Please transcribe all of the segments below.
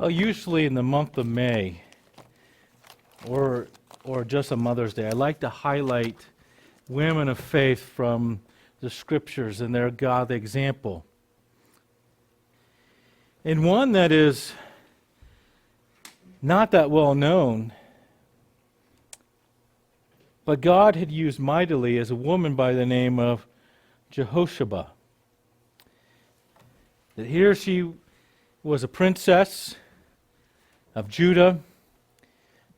Well, usually in the month of May, or just on Mother's Day, I like to highlight women of faith from the Scriptures and their godly example. And one that is not that well known, but God had used mightily, as a woman by the name of Jehosheba. That here she was a princess of Judah.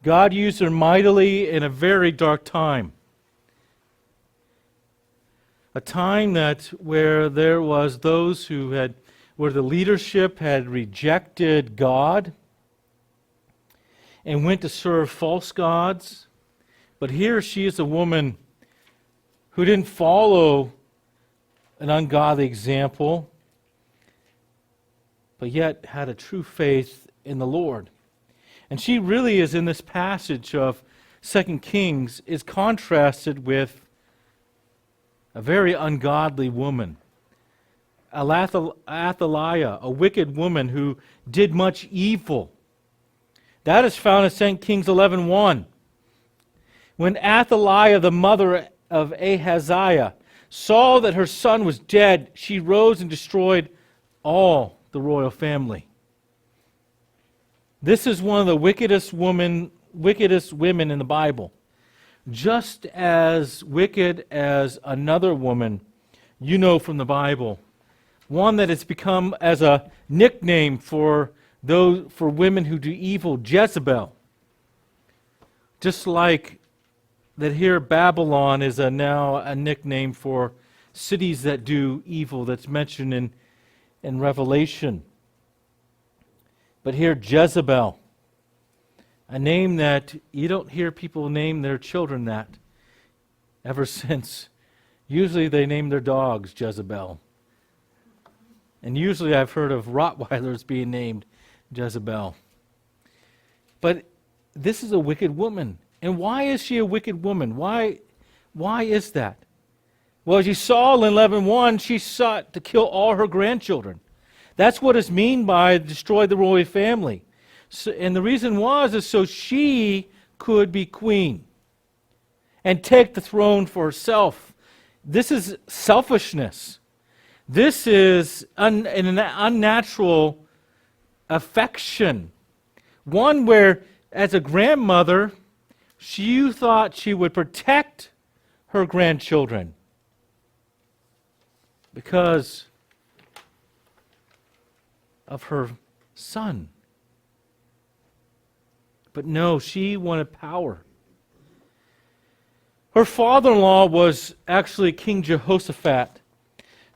God used her mightily in a very dark time. A time where there was those where the leadership had rejected God and went to serve false gods. But here she is a woman who didn't follow an ungodly example, but yet had a true faith in the Lord. And she really is, in this passage of 2 Kings, is contrasted with a very ungodly woman, Athaliah, a wicked woman who did much evil. That is found in 2 Kings 11:1. When Athaliah, the mother of Ahaziah, saw that her son was dead, she rose and destroyed all the royal family. This is one of the wickedest women in the Bible. Just as wicked as another woman you know from the Bible. One that has become as a nickname for women who do evil, Jezebel. Just like that here Babylon is now a nickname for cities that do evil that's mentioned in Revelation. But here Jezebel, a name that you don't hear people name their children that ever since. Usually they name their dogs Jezebel. And usually I've heard of Rottweilers being named Jezebel. But this is a wicked woman. And why is she a wicked woman? Why is that? Well, as you saw in 11:1, she sought to kill all her grandchildren. That's what is meant by destroy the royal family. And the reason is so she could be queen and take the throne for herself. This is selfishness. This is an unnatural affection. One where, as a grandmother, she thought she would protect her grandchildren because of her son. But no, she wanted power. Her father-in-law was actually King Jehoshaphat,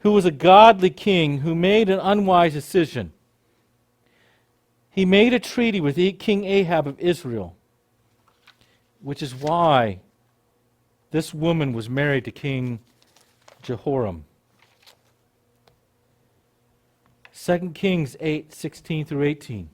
who was a godly king who made an unwise decision. He made a treaty with King Ahab of Israel, which is why this woman was married to King Jehoram. 2 Kings 8:16-18.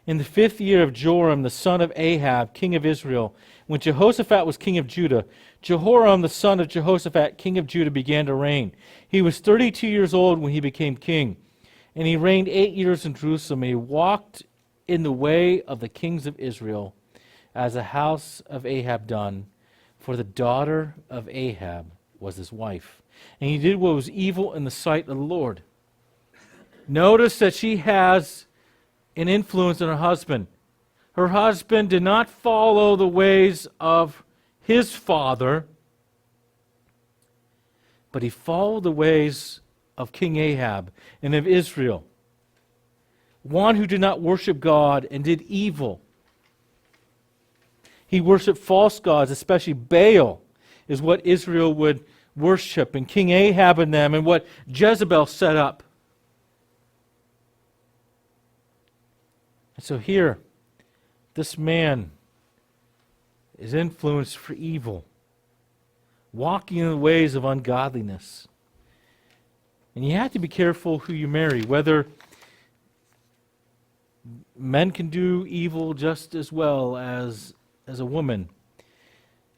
In the 5th year of Joram, the son of Ahab, king of Israel, when Jehoshaphat was king of Judah, Jehoram, the son of Jehoshaphat, king of Judah, began to reign. He was 32 years old when he became king, and he reigned 8 years in Jerusalem. And he walked in the way of the kings of Israel, as the house of Ahab done, for the daughter of Ahab was his wife. And he did what was evil in the sight of the Lord. Notice that she has an influence on her husband. Her husband did not follow the ways of his father, but he followed the ways of King Ahab and of Israel. One who did not worship God and did evil. He worshiped false gods, especially Baal is what Israel would worship, and King Ahab and them, and what Jezebel set up. And so here, this man is influenced for evil, walking in the ways of ungodliness. And you have to be careful who you marry, whether men can do evil just as well as a woman.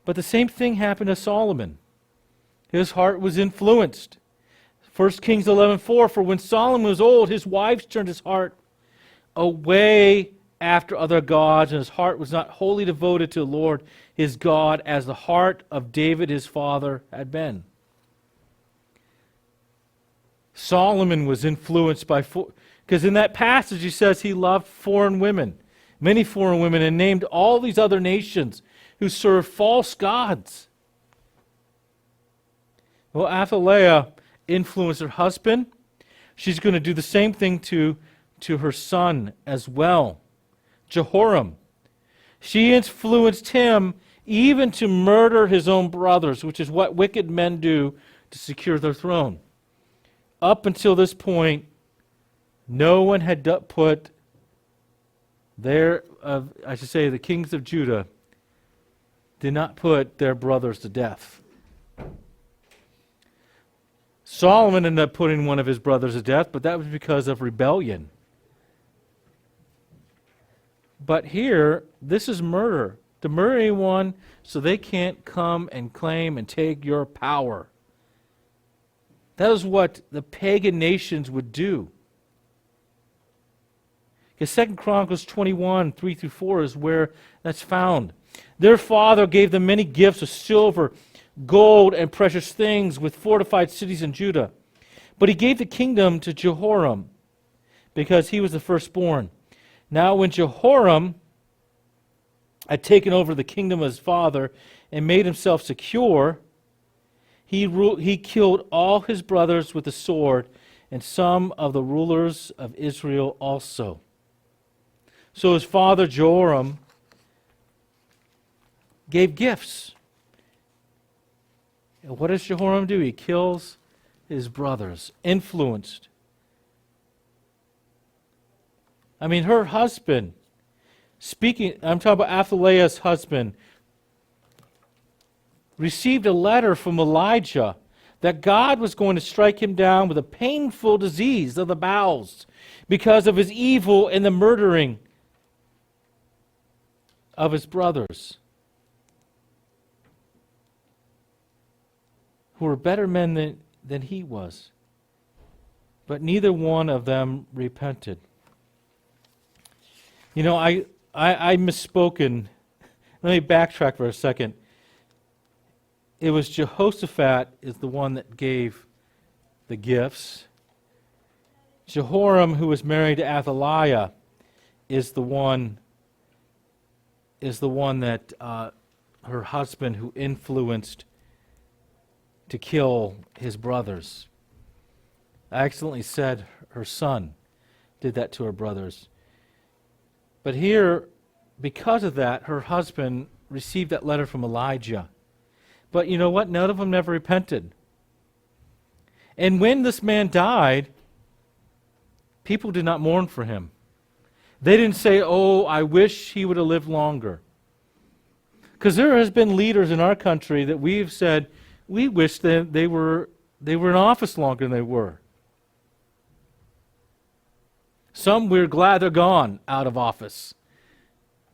But the same thing happened to Solomon. His heart was influenced. 1 Kings 11:4, for when Solomon was old, his wives turned his heart away after other gods, and his heart was not wholly devoted to the Lord his God, as the heart of David his father had been. Solomon was influenced by, because in that passage he says he loved foreign women, many foreign women, and named all these other nations who serve false gods. Well, Athaliah influenced her husband. She's going to do the same thing to her son as well, Jehoram. She influenced him even to murder his own brothers, which is what wicked men do to secure their throne. Up until this point, no one had put the kings of Judah did not put their brothers to death. Solomon ended up putting one of his brothers to death, but that was because of rebellion. But here, this is murder. To murder anyone so they can't come and claim and take your power. That is what the pagan nations would do. Because 2 Chronicles 21, 3-4 is where that's found. Their father gave them many gifts of silver, gold, and precious things with fortified cities in Judah. But he gave the kingdom to Jehoram because he was the firstborn. Now when Jehoram had taken over the kingdom of his father and made himself secure, he killed all his brothers with the sword, and some of the rulers of Israel also. So his father Joram gave gifts. And what does Jehoram do? He kills his brothers, influenced. I mean, her husband, I'm talking about Athaliah's husband, received a letter from Elijah that God was going to strike him down with a painful disease of the bowels because of his evil and the murdering of his brothers, who were better men than he was. But neither one of them repented. You know, I misspoken. Let me backtrack for a second. It was Jehoshaphat is the one that gave the gifts. Jehoram, who was married to Athaliah, is the one that her husband who influenced to kill his brothers. I accidentally said her son did that to her brothers. But here, because of that, her husband received that letter from Elijah. But you know what? None of them never repented. And when this man died, people did not mourn for him. They didn't say, oh, I wish he would have lived longer. Because there has been leaders in our country that we've said, we wish that they were in office longer than they were. Some we're glad they're gone out of office.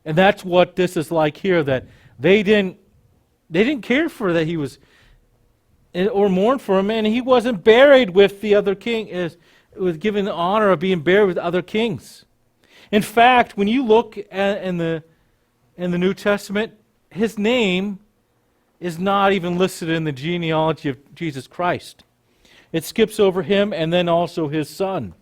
And that's what this is like here, that they didn't care for that he was, or mourn for him, and he wasn't buried with the other king, was given the honor of being buried with other kings. In fact, when you look in the New Testament, his name is not even listed in the genealogy of Jesus Christ. It skips over him and then also his son.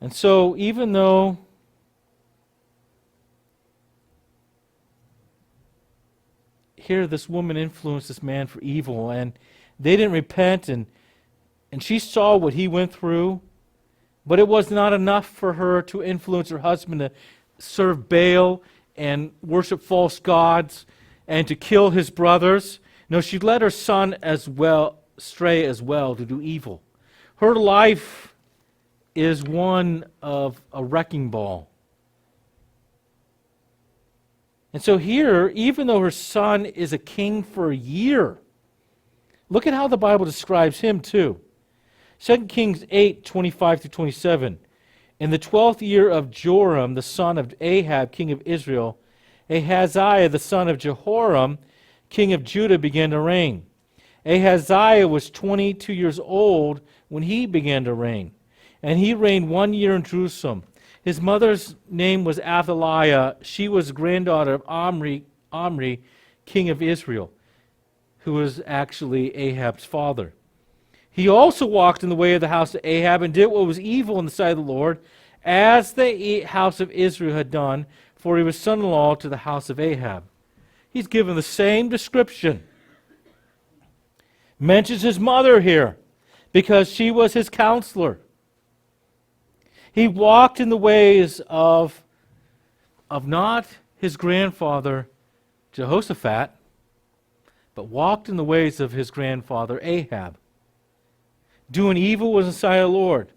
And so even though here this woman influenced this man for evil, and they didn't repent, and she saw what he went through, but it was not enough for her to influence her husband to serve Baal and worship false gods and to kill his brothers. No, she led her son as well stray as well to do evil. Her life is one of a wrecking ball. And so here, even though her son is a king for a year, look at how the Bible describes him too. 2 Kings 8, 25-27. In the 12th year of Joram, the son of Ahab, king of Israel, Ahaziah, the son of Jehoram, king of Judah, began to reign. Ahaziah was 22 years old when he began to reign. And he reigned 1 year in Jerusalem. His mother's name was Athaliah. She was granddaughter of Omri, king of Israel, who was actually Ahab's father. He also walked in the way of the house of Ahab and did what was evil in the sight of the Lord, as the house of Israel had done, for he was son-in-law to the house of Ahab. He's given the same description. Mentions his mother here because she was his counselor. He walked in the ways of not his grandfather Jehoshaphat, but walked in the ways of his grandfather Ahab. Doing evil was in the sight of the Lord.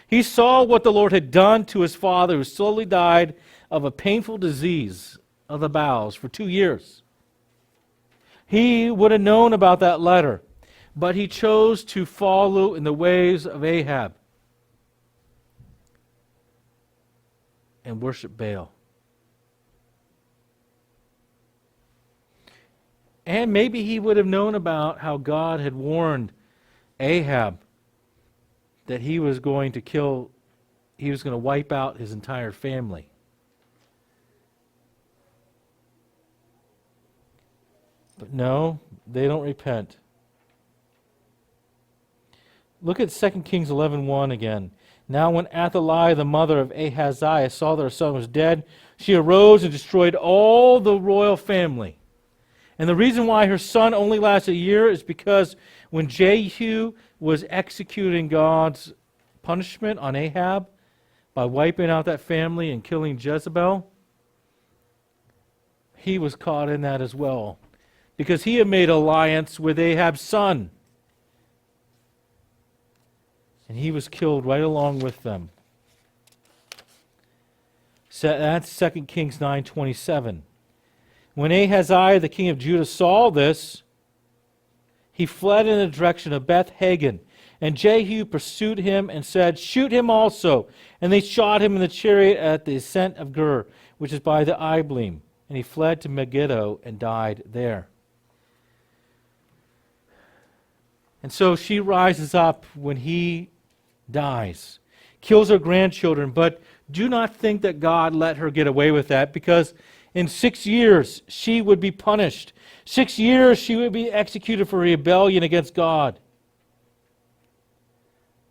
He saw what the Lord had done to his father, who slowly died of a painful disease of the bowels for 2 years. He would have known about that letter, but he chose to follow in the ways of Ahab and worship Baal. And maybe he would have known about how God had warned Ahab that he was going to wipe out his entire family. But no, they don't repent. Look at 2 Kings 11:1 again. Now when Athaliah, the mother of Ahaziah, saw that her son was dead, she arose and destroyed all the royal family. And the reason why her son only lasted a year is because when Jehu was executing God's punishment on Ahab by wiping out that family and killing Jezebel, he was caught in that as well, because he had made alliance with Ahab's son. And he was killed right along with them. So that's 2 Kings 9:27. When Ahaziah, the king of Judah, saw this, he fled in the direction of Beth-Hagan. And Jehu pursued him and said, "Shoot him also." And they shot him in the chariot at the ascent of Girard, which is by the Ibleam. And he fled to Megiddo and died there. And so she rises up when he dies, kills her grandchildren, but do not think that God let her get away with that, because in 6 years she would be punished. 6 years she would be executed for rebellion against God.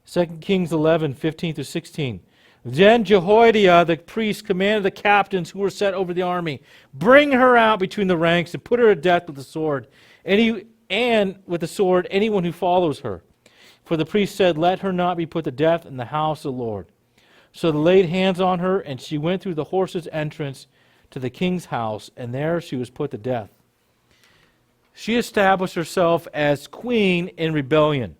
2 Kings 11:15-16. Then Jehoiada the priest commanded the captains who were set over the army, "Bring her out between the ranks and put her to death with the sword, and with the sword anyone who follows her." For the priest said, "Let her not be put to death in the house of the Lord." So they laid hands on her, and she went through the horses' entrance to the king's house, and there she was put to death. She established herself as queen in rebellion.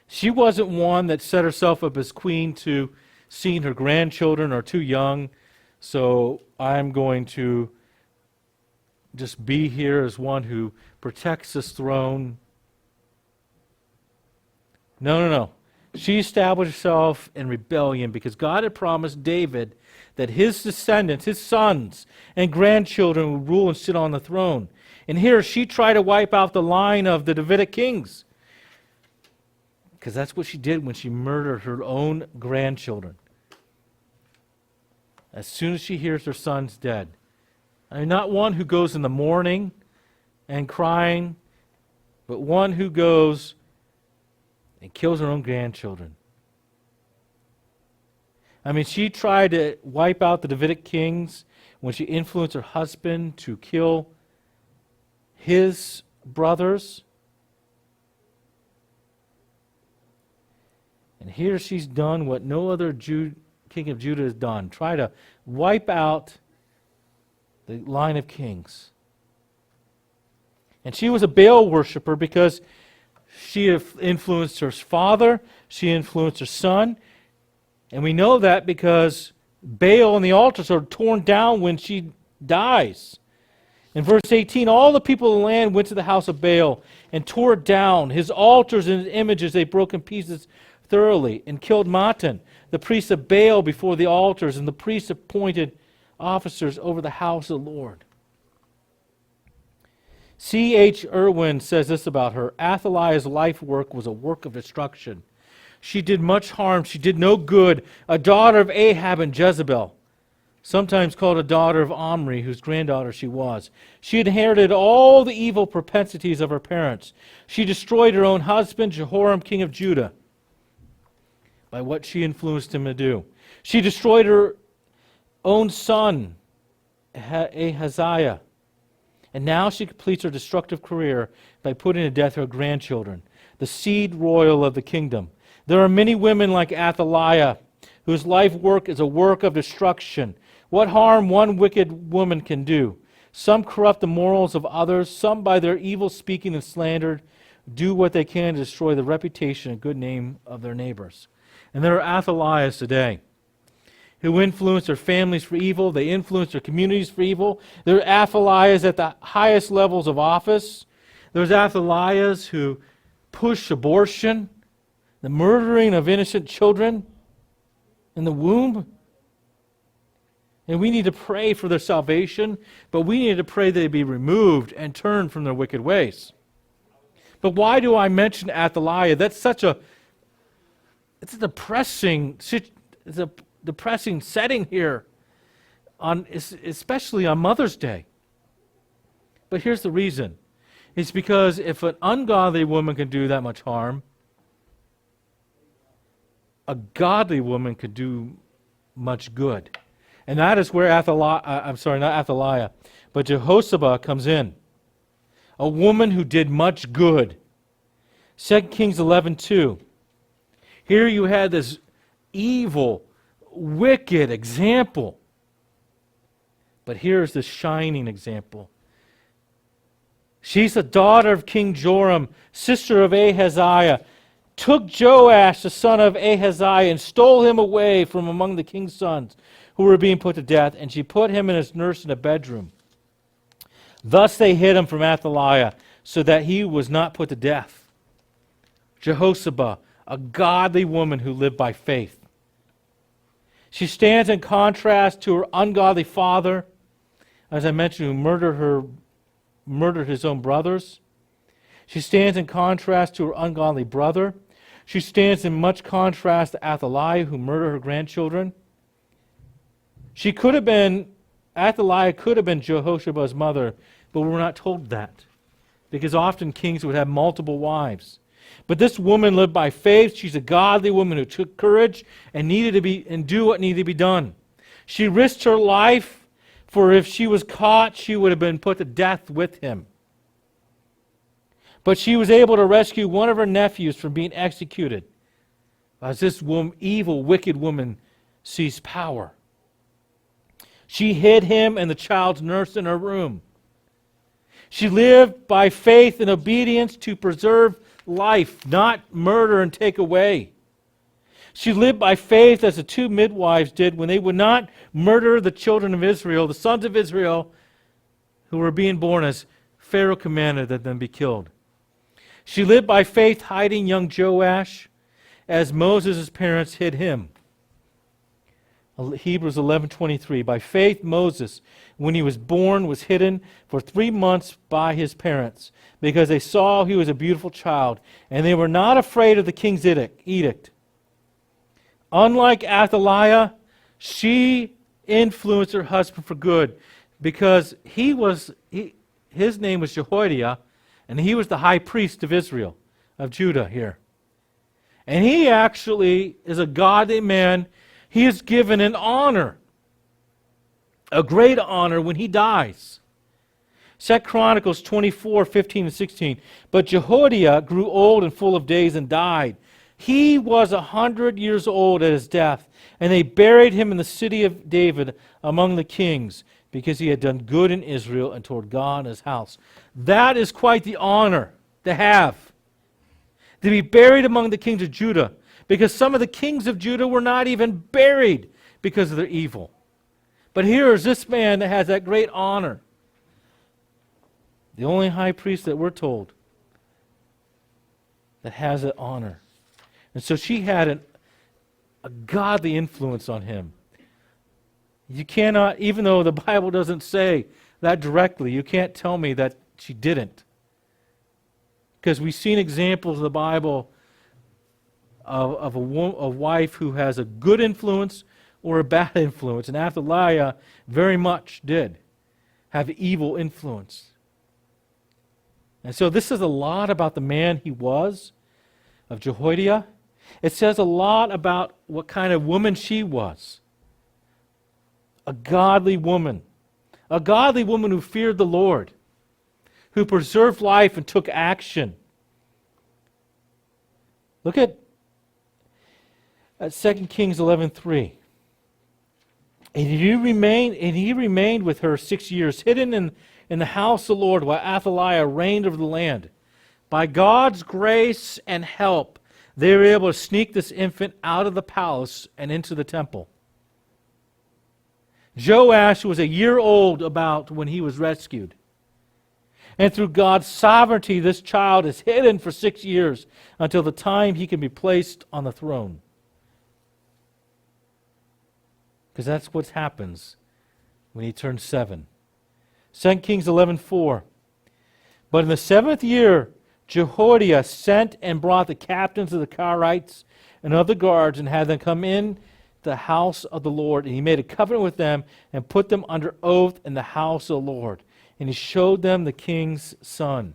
She wasn't one that set herself up as queen to seeing her grandchildren are too young, so I'm going to just be here as one who protects this throne. No. She established herself in rebellion because God had promised David that his descendants, his sons and grandchildren would rule and sit on the throne. And here she tried to wipe out the line of the Davidic kings, because that's what she did when she murdered her own grandchildren. As soon as she hears her son's dead. I mean, not one who goes in the morning and crying, but one who goes and kills her own grandchildren. I mean, she tried to wipe out the Davidic kings when she influenced her husband to kill his brothers. And here she's done what no other king of Judah has done. Try to wipe out the line of kings. And she was a Baal worshiper because she influenced her father, she influenced her son. And we know that because Baal and the altars are torn down when she dies. In verse 18, all the people of the land went to the house of Baal and tore it down. His altars and his images they broke in pieces thoroughly, and killed Matan, the priest of Baal, before the altars, and the priests appointed officers over the house of the Lord. C.H. Irwin says this about her: Athaliah's life work was a work of destruction. She did much harm. She did no good. A daughter of Ahab and Jezebel, sometimes called a daughter of Omri, whose granddaughter she was. She inherited all the evil propensities of her parents. She destroyed her own husband, Jehoram, king of Judah, by what she influenced him to do. She destroyed her own son, Ahaziah. And now she completes her destructive career by putting to death her grandchildren, the seed royal of the kingdom. There are many women like Athaliah, whose life work is a work of destruction. What harm one wicked woman can do. Some corrupt the morals of others. Some, by their evil speaking and slander, do what they can to destroy the reputation and good name of their neighbors. And there are Athaliahs today who influence their families for evil. They influence their communities for evil. There are Athaliahs at the highest levels of office. There's Athaliahs who push abortion, the murdering of innocent children in the womb. And we need to pray for their salvation, but we need to pray that they be removed and turn from their wicked ways. But why do I mention Athaliah? That's such a depressing setting here, especially on Mother's Day. But here's the reason. It's because if an ungodly woman can do that much harm, a godly woman could do much good. And that is where not Athaliah, but Jehosheba comes in. A woman who did much good. 2 Kings 11:2. Here you had this evil, wicked example. But here's the shining example. She's the daughter of King Joram, sister of Ahaziah, took Joash, the son of Ahaziah, and stole him away from among the king's sons who were being put to death, and she put him and his nurse in a bedroom. Thus they hid him from Athaliah, so that he was not put to death. Jehosheba, a godly woman who lived by faith. She stands in contrast to her ungodly father, as I mentioned, who murdered his own brothers. She stands in contrast to her ungodly brother. She stands in much contrast to Athaliah, who murdered her grandchildren. Athaliah could have been Jehosheba's mother, but we're not told that, because often kings would have multiple wives. But this woman lived by faith. She's a godly woman who took courage and do what needed to be done. She risked her life, for if she was caught, she would have been put to death with him. But she was able to rescue one of her nephews from being executed, as this evil, wicked woman seized power. She hid him and the child's nurse in her room. She lived by faith and obedience to preserve life, not murder and take away. She lived by faith as the two midwives did when they would not murder the children of Israel, the sons of Israel, who were being born as Pharaoh commanded that them be killed. She lived by faith, hiding young Joash as Moses' parents hid him. Hebrews 11:23. By faith, Moses, when he was born, was hidden for 3 months by his parents, because they saw he was a beautiful child, and they were not afraid of the king's edict. Unlike Athaliah, she influenced her husband for good, because his name was Jehoiada, and he was the high priest of Israel, of Judah here. And he actually is a godly man. He is given an honor, a great honor, when he dies. 2 Chronicles 24:15 and 16. But Jehoiada grew old and full of days and died. He was 100 years old at his death, and they buried him in the city of David among the kings, because he had done good in Israel and toward God and his house. That is quite the honor to have, to be buried among the kings of Judah, because some of the kings of Judah were not even buried because of their evil. But here is this man that has that great honor. The only high priest that we're told that has that honor. And so she had a godly influence on him. You cannot, even though the Bible doesn't say that directly, you can't tell me that she didn't. Because we've seen examples in the Bible of a wife who has a good influence or a bad influence. And Athaliah very much did have evil influence. And so this says a lot about the man he was, of Jehoiada. It says a lot about what kind of woman she was. A godly woman. A godly woman who feared the Lord, who preserved life and took action. Look at 2 Kings 11:3. And he remained with her 6 years, hidden in the house of the Lord, while Athaliah reigned over the land. By God's grace and help, they were able to sneak this infant out of the palace and into the temple. Joash was a year old about when he was rescued. And through God's sovereignty, this child is hidden for 6 years until the time he can be placed on the throne. Because that's what happens when he turns 7. 2 Kings 11:4. But in the 7th year, Jehoiada sent and brought the captains of the Carites and of the guards and had them come in the house of the Lord. And he made a covenant with them and put them under oath in the house of the Lord. And he showed them the king's son.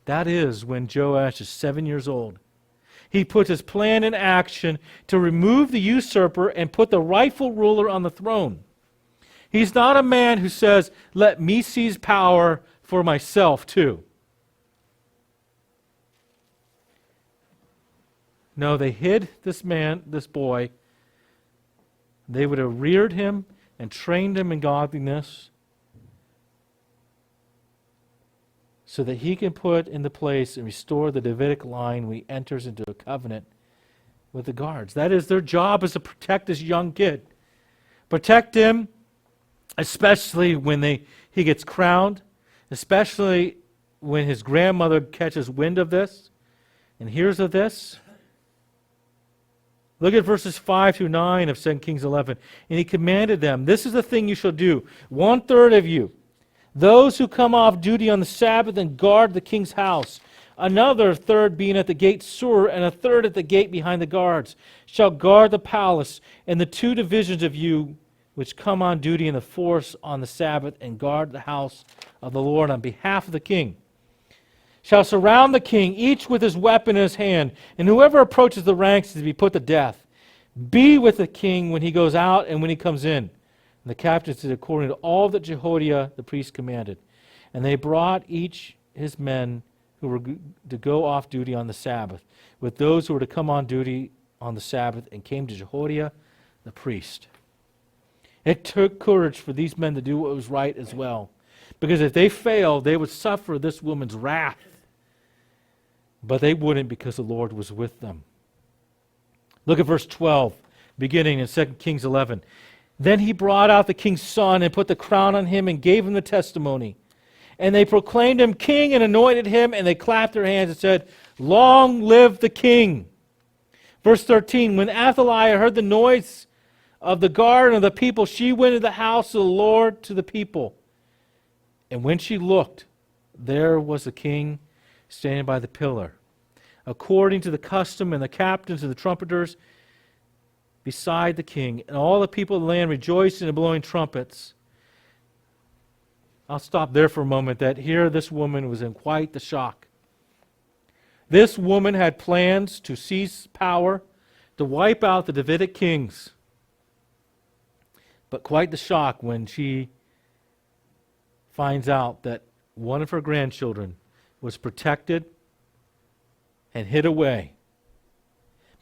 That is when Joash is 7 years old. He puts his plan in action to remove the usurper and put the rightful ruler on the throne. He's not a man who says, let me seize power for myself too. No, they hid this boy. They would have reared him and trained him in godliness so that he can put into place and restore the Davidic line when he enters into a covenant with the guards. That is, their job is to protect this young kid. Protect him, especially when he gets crowned, especially when his grandmother catches wind of this and hears of this. Look at verses 5 through 9 of 2 Kings 11. And he commanded them, this is the thing you shall do. 1/3 of you, those who come off duty on the Sabbath and guard the king's house, another third being at the gate Sur, and a third at the gate behind the guards, shall guard the palace, and the 2 divisions of you which come on duty in the force on the Sabbath and guard the house of the Lord on behalf of the king, shall surround the king, each with his weapon in his hand, and whoever approaches the ranks is to be put to death. Be with the king when he goes out and when he comes in. And the captains did according to all that Jehoiada the priest commanded. And they brought each his men who were to go off duty on the Sabbath, with those who were to come on duty on the Sabbath, and came to Jehoiada the priest. It took courage for these men to do what was right as well, because if they failed, they would suffer this woman's wrath. But they wouldn't, because the Lord was with them. Look at verse 12, beginning in 2 Kings 11. Then he brought out the king's son and put the crown on him and gave him the testimony. And they proclaimed him king and anointed him, and they clapped their hands and said, long live the king. Verse 13, when Athaliah heard the noise of the guard and of the people, she went into the house of the Lord to the people. And when she looked, there was the king standing by the pillar, according to the custom, and the captains and the trumpeters beside the king, and all the people of the land rejoicing and blowing trumpets. I'll stop there for a moment, that here this woman was in quite the shock. This woman had plans to seize power, to wipe out the Davidic kings. But quite the shock when she finds out that one of her grandchildren was protected and hid away.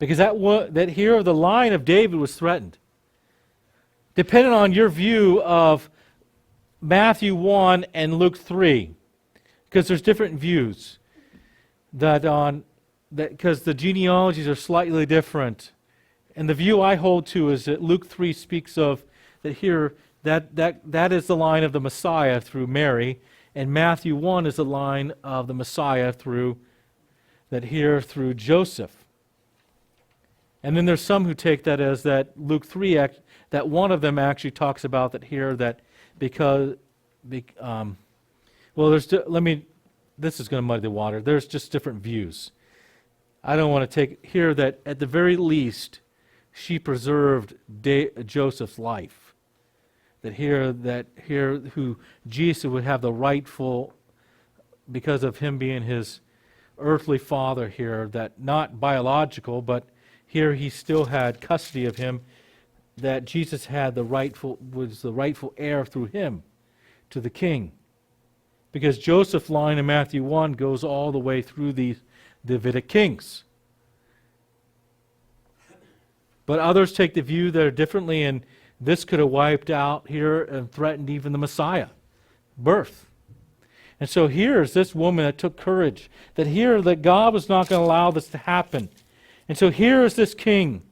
Because that here the line of David was threatened. Depending on your view of Matthew 1 and Luke 3, because there's different views because the genealogies are slightly different. And the view I hold to is that Luke 3 speaks of that here that is the line of the Messiah through Mary, and Matthew 1 is the line of the Messiah through Joseph. And then there's some who take that as that Luke 3, that one of them actually talks about that here, that because Well, this is going to muddy the water. There's just different views. I don't want to take here that at the very least, she preserved Joseph's life. That here who Jesus would have the rightful, because of him being his earthly father here, that not biological, but here he still had custody of him, that Jesus was the rightful heir through him to the king. Because Joseph's line in Matthew 1 goes all the way through the Davidic kings. But others take the view that are differently, and this could have wiped out here and threatened even the Messiah birth. And so here's this woman that took courage, that God was not going to allow this to happen. And so here is this king.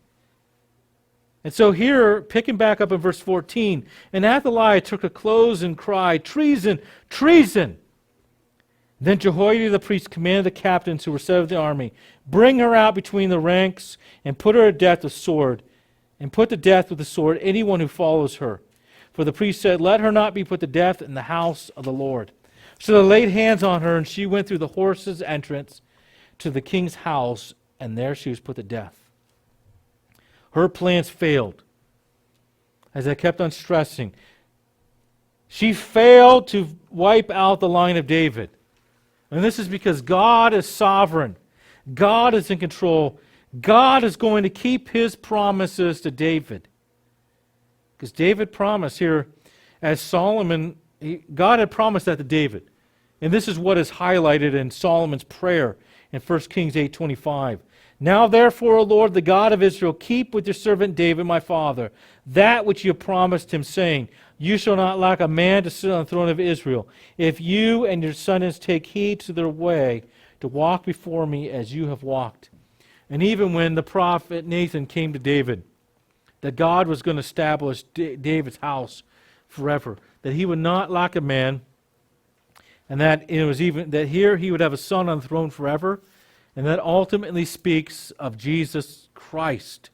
And so here, picking back up in verse 14, and Athaliah took her clothes and cried, "Treason! Treason!" Then Jehoiada the priest commanded the captains who were set of the army, "Bring her out between the ranks and put her to death with sword, and put to death with the sword anyone who follows her." For the priest said, "Let her not be put to death in the house of the Lord." So they laid hands on her, and she went through the horses' entrance to the king's house, and there she was put to death. Her plans failed. As I kept on stressing, she failed to wipe out the line of David. And this is because God is sovereign. God is in control. God is going to keep his promises to David. Because David promised here, as Solomon, God had promised that to David. And this is what is highlighted in Solomon's prayer in 1 Kings 8:25. "Now therefore, O Lord, the God of Israel, keep with your servant David my father that which you have promised him, saying, You shall not lack a man to sit on the throne of Israel, if you and your sons take heed to their way, to walk before me as you have walked." And even when the prophet Nathan came to David, that God was going to establish David's house forever, that he would not lack a man, and that it was even that here he would have a son on the throne forever, and that ultimately speaks of Jesus Christ.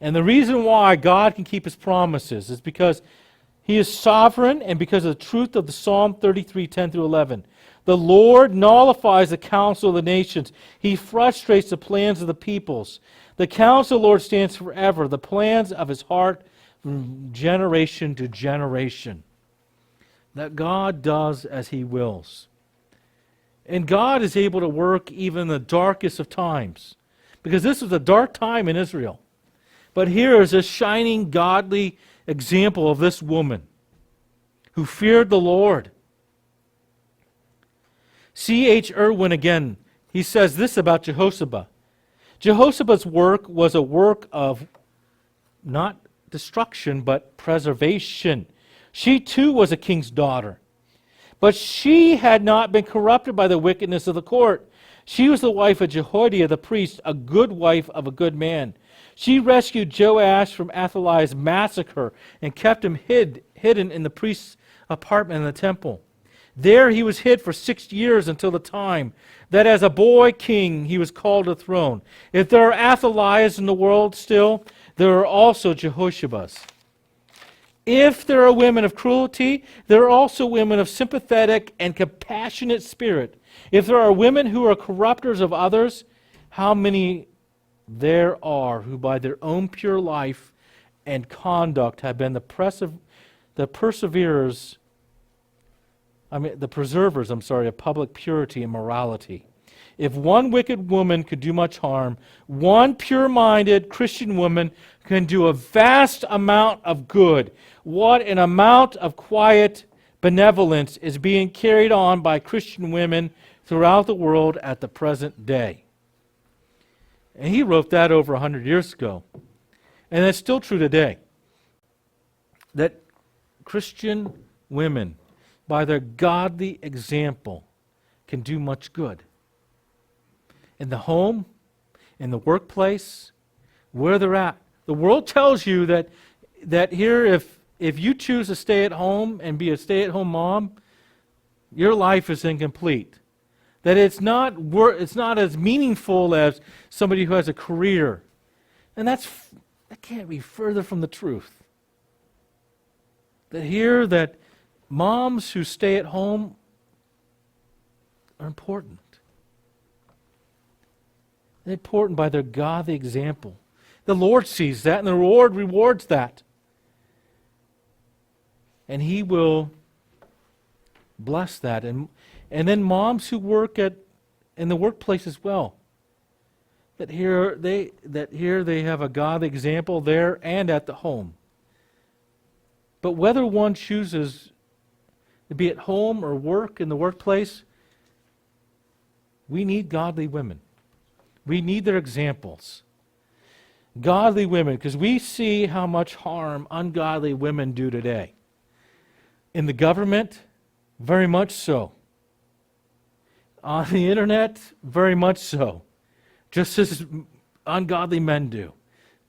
And the reason why God can keep his promises is because he is sovereign, and because of the truth of the Psalm 33:10-11. The Lord nullifies the counsel of the nations. He frustrates the plans of the peoples. The counsel of the Lord stands forever, the plans of his heart from generation to generation. That God does as he wills. And God is able to work even in the darkest of times. Because this was a dark time in Israel. But here is a shining godly example of this woman who feared the Lord. C.H. Irwin again, he says this about Jehosheba. Jehoshaba's work was a work of not destruction but preservation. She too was a king's daughter. But she had not been corrupted by the wickedness of the court. She was the wife of Jehoiada the priest, a good wife of a good man. She rescued Joash from Athaliahs' massacre and kept him hidden in the priest's apartment in the temple. There he was hid for 6 years until the time that as a boy king he was called to the throne. If there are Athaliahs in the world still, there are also Jehoshebas. If there are women of cruelty, there are also women of sympathetic and compassionate spirit. If there are women who are corrupters of others, how many there are who by their own pure life and conduct have been the preservers of public purity and morality. If one wicked woman could do much harm, one pure-minded Christian woman can do a vast amount of good. What an amount of quiet benevolence is being carried on by Christian women throughout the world at the present day. And he wrote that over 100 years ago. And that's still true today. That Christian women, by their godly example, can do much good. In the home, in the workplace, where they're at. The world tells you that here, if you choose to stay at home and be a stay-at-home mom, your life is incomplete. That it's not as meaningful as somebody who has a career. And that can't be further from the truth. That here, that moms who stay at home are important. They're important by their godly example. The Lord sees that, and the Lord rewards that. And He will bless that. And then moms who work in the workplace as well. That here they have a godly example there and at the home. But whether one chooses to be at home or work in the workplace, we need godly women. We need their examples. Godly women, because we see how much harm ungodly women do today. In the government, very much so. On the internet, very much so. Just as ungodly men do,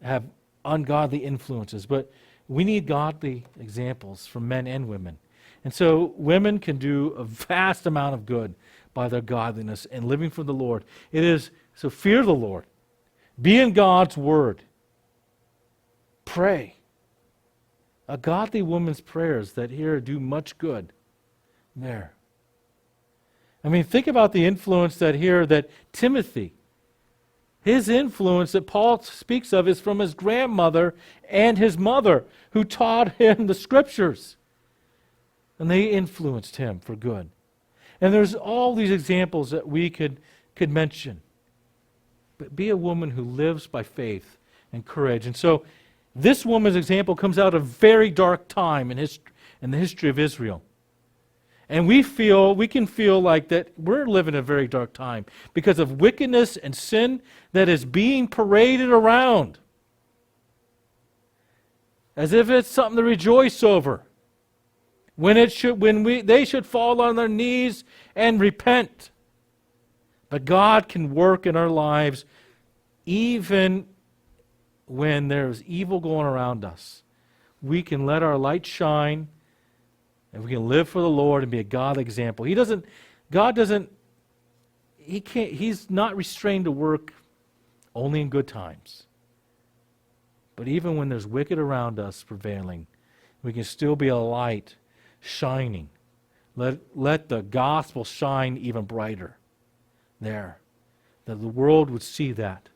have ungodly influences. But we need godly examples from men and women. And so women can do a vast amount of good by their godliness and living for the Lord. So fear the Lord. Be in God's Word. Pray. A godly woman's prayers that here do much good there. I mean, think about the influence that Timothy, his influence that Paul speaks of is from his grandmother and his mother, who taught him the Scriptures. And they influenced him for good. And there's all these examples that we could mention. But be a woman who lives by faith and courage. And so this woman's example comes out of a very dark time in the history of Israel. And we can feel like that we're living a very dark time because of wickedness and sin that is being paraded around. As if it's something to rejoice over. They should fall on their knees and repent. But God can work in our lives even when there's evil going around us. We can let our light shine, and we can live for the Lord and be a godly example. He's not restrained to work only in good times. But even when there's wicked around us prevailing, we can still be a light shining. Let the gospel shine even brighter there, that the world would see that